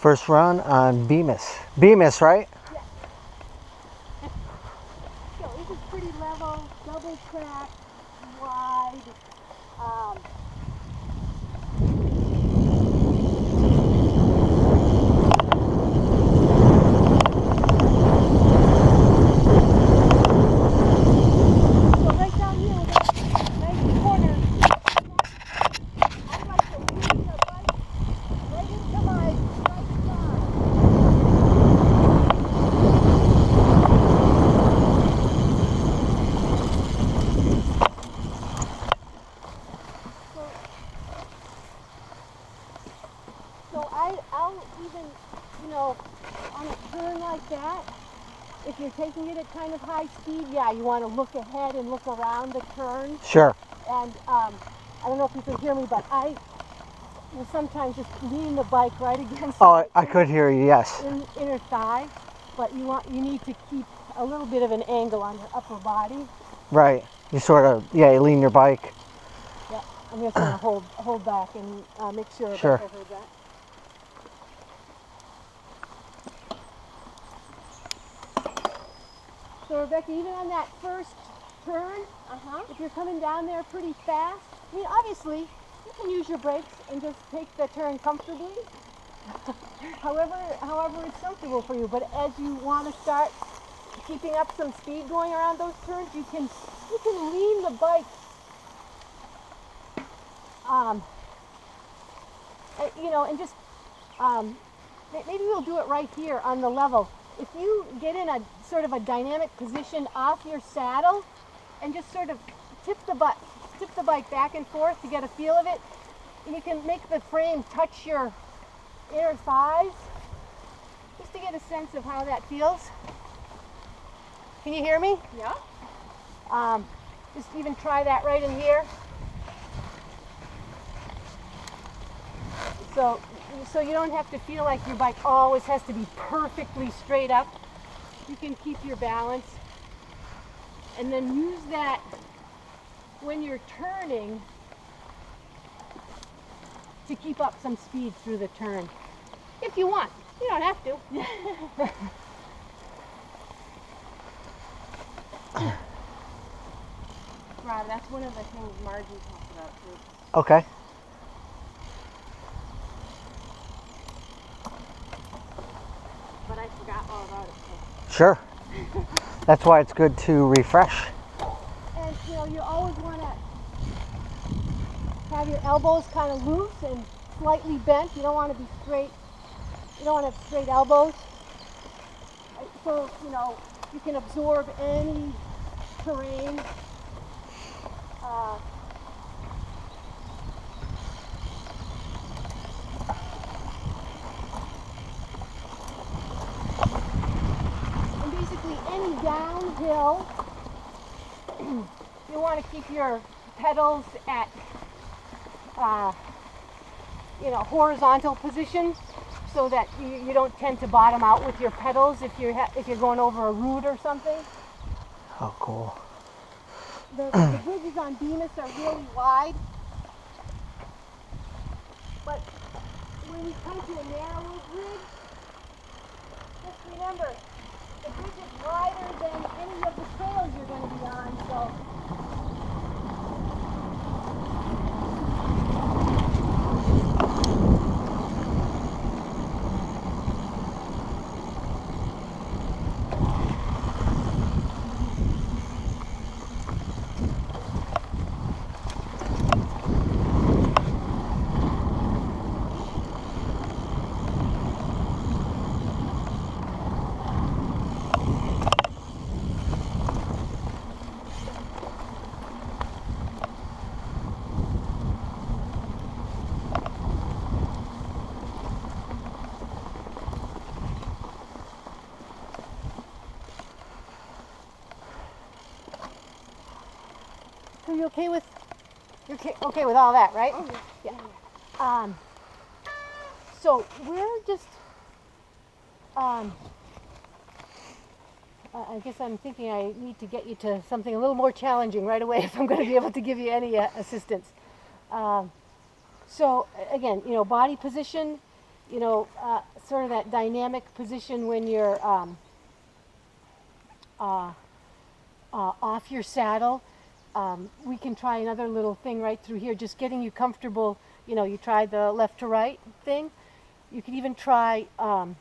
First run on Bemis. Bemis, right? Yeah. So this is pretty level, double track, wide. So right down here with that nice corner, I'd like to lean the bike right into my right side. So I'll even, on a turn like that, if you're taking it at kind of high speed, yeah, you want to look ahead and look around the turn. Sure. And I don't know if you can hear me, but I will sometimes just lean the bike right against I could hear you, yes. inner thigh, but you need to keep a little bit of an angle on your upper body. Right. You sort of, you lean your bike. Yeah, I'm just going to hold back and make sure Sure. Rebecca heard that. So Rebecca, even on that first turn, if you're coming down there pretty fast, I mean, obviously, you can use your brakes and just take the turn comfortably, however it's comfortable for you. But as you want to start keeping up some speed going around those turns, you can lean the bike, and just, maybe we'll do it right here on the level. If you get in a sort of a dynamic position off your saddle and just sort of tip the bike back and forth to get a feel of it, and you can make the frame touch your inner thighs just to get a sense of how that feels. Can you hear me? Yeah. Just even try that right in here. So you don't have to feel like your bike always has to be perfectly straight up. You can keep your balance and then use that when you're turning to keep up some speed through the turn. If you want. You don't have to. Rob, that's one of the things Margie talked about too. Okay. But I forgot all about it. Sure. That's why it's good to refresh. And you always want to have your elbows kind of loose and slightly bent. You don't want to be straight. You don't want to have straight elbows. So, you can absorb any terrain. And basically any downhill, you want to keep your pedals at horizontal position so that you don't tend to bottom out with your pedals if you're going over a root or something. Oh, cool. The bridges on Bemis are really wide, but when you come to a narrower bridge, just remember, the bridge is wider than any of the trails you're going to be on, so So you're okay with all that, right? Oh, yeah. So we're just I guess I'm thinking I need to get you to something a little more challenging right away if I'm going to be able to give you any assistance. So again, body position, you know, sort of that dynamic position when you're off your saddle. We can try another little thing right through here, just getting you comfortable. You know, you tried the left to right thing. You could even try, you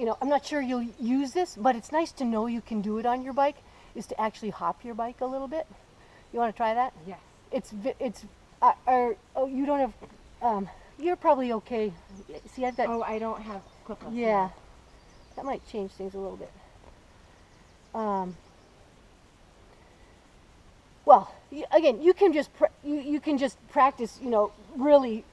know, I'm not sure you'll use this, but it's nice to know you can do it on your bike, is to actually hop your bike a little bit. You want to try that? Yes. Oh, you don't have, you're probably okay. See, I've got. Oh, I don't have clipless. Yeah. That might change things a little bit. Well, again, you can just you can just practice, you know, really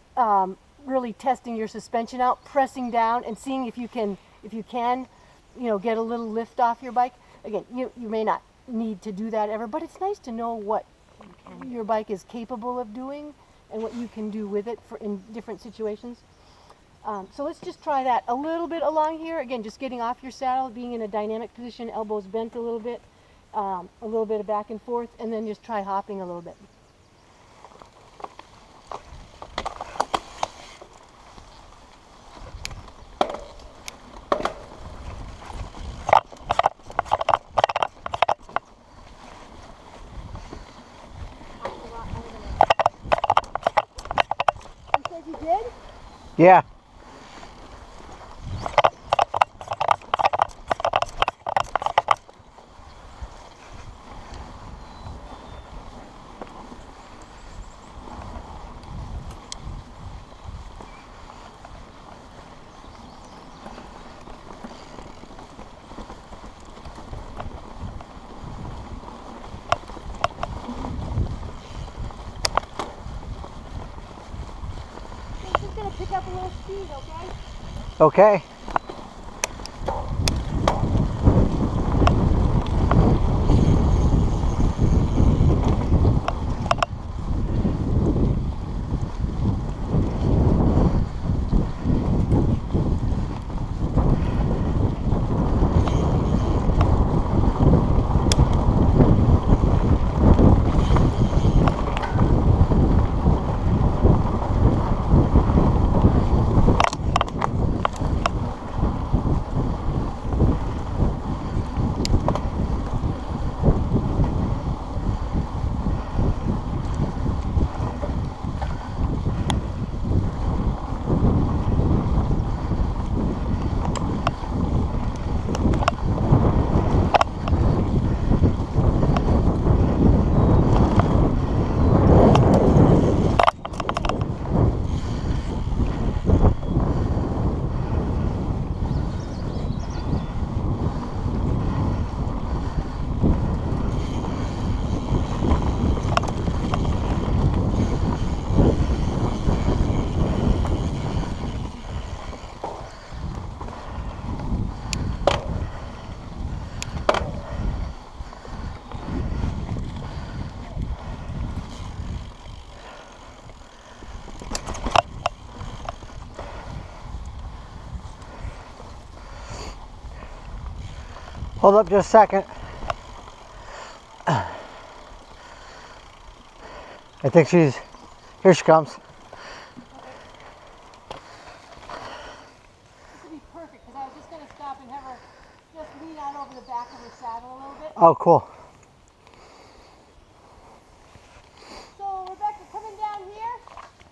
really testing your suspension out, pressing down, and seeing if you can you know, get a little lift off your bike. Again, you may not need to do that ever, but it's nice to know what your bike is capable of doing and what you can do with it in different situations. So let's just try that a little bit along here. Again, just getting off your saddle, being in a dynamic position, elbows bent a little bit of back and forth, and then just try hopping a little bit. You said you did? Yeah. I'm just going to pick up a little speed, okay? Okay. Hold up just a second. I think here she comes. This would be perfect, because I was just going to stop and have her just lean out over the back of her saddle a little bit. Oh, cool. So, Rebecca, coming down here,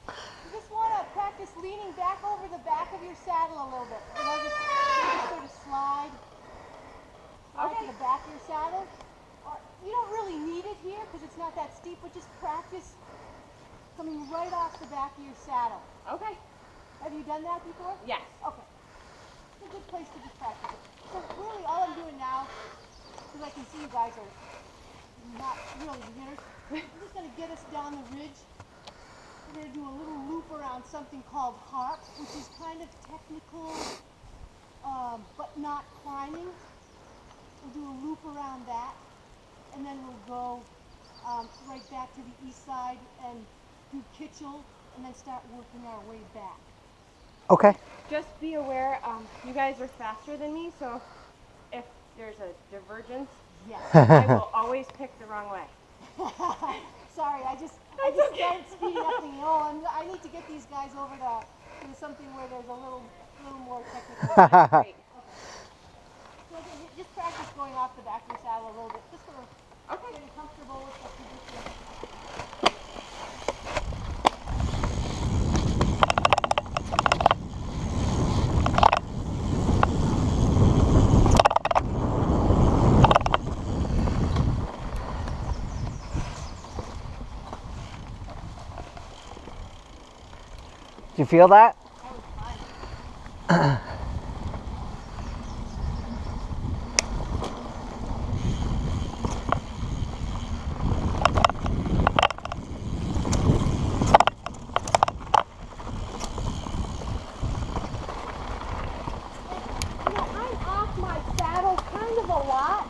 you just want to practice leaning back over the back of your saddle a little bit. You know, just sort of slide to the back of your saddle. Or, you don't really need it here because it's not that steep, but just practice coming right off the back of your saddle. Okay. Have you done that before? Yes. Okay. It's a good place to just practice it. So really all I'm doing now, because I can see you guys are not really beginners, I'm just going to get us down the ridge. We're going to do a little loop around something called harp, which is kind of technical, but not climbing. We'll do a loop around that, and then we'll go right back to the east side and do Kitchell, and then start working our way back. Okay. Just be aware, you guys are faster than me, so if there's a divergence, Yes. I will always pick the wrong way. Sorry, I just started speeding up thinking, oh, I need to get these guys over to something where there's a little more technical. Great. So again, just practice going off the back of the saddle a little bit, just so we're Okay. getting comfortable with the position. Do you feel that? That was fun. You know, I'm off my saddle kind of a lot.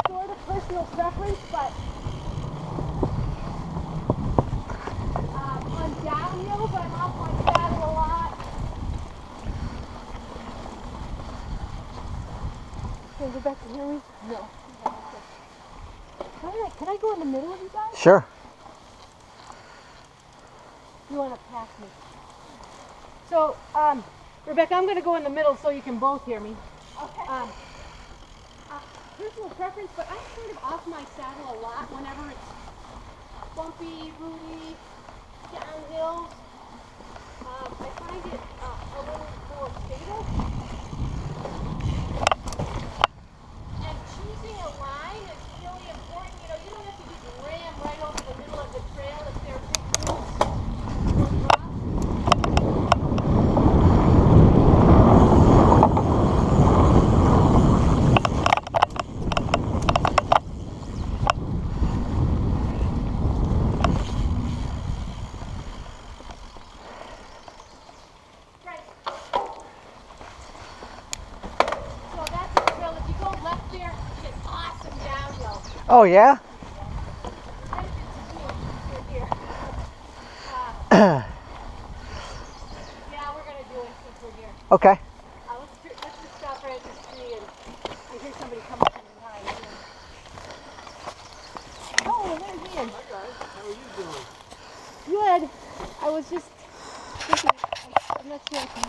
Sort of personal preference, but on downhills I'm off my saddle a lot. Can Rebecca hear me? No. Can I go in the middle of you guys? Sure. You want to pass me? So, Rebecca, I'm going to go in the middle so you can both hear me. Okay. Personal preference, but I'm sort of off my saddle a lot whenever it's bumpy, rooty, downhill. I find it a little more stable. And choosing a line is really important. You know, you don't have to just ram right over the middle of the trail if there are big roots or drops. Right. So that's the trail. If you go left there, it's awesome downhill. Oh, yeah? Here. Yeah, we're gonna do it since we're here. Okay. Let's just stop right at this tree and I hear somebody come up from behind. Oh, there's Ian. Hi guys, how are you doing? Good. I was just thinking, I'm not sure I can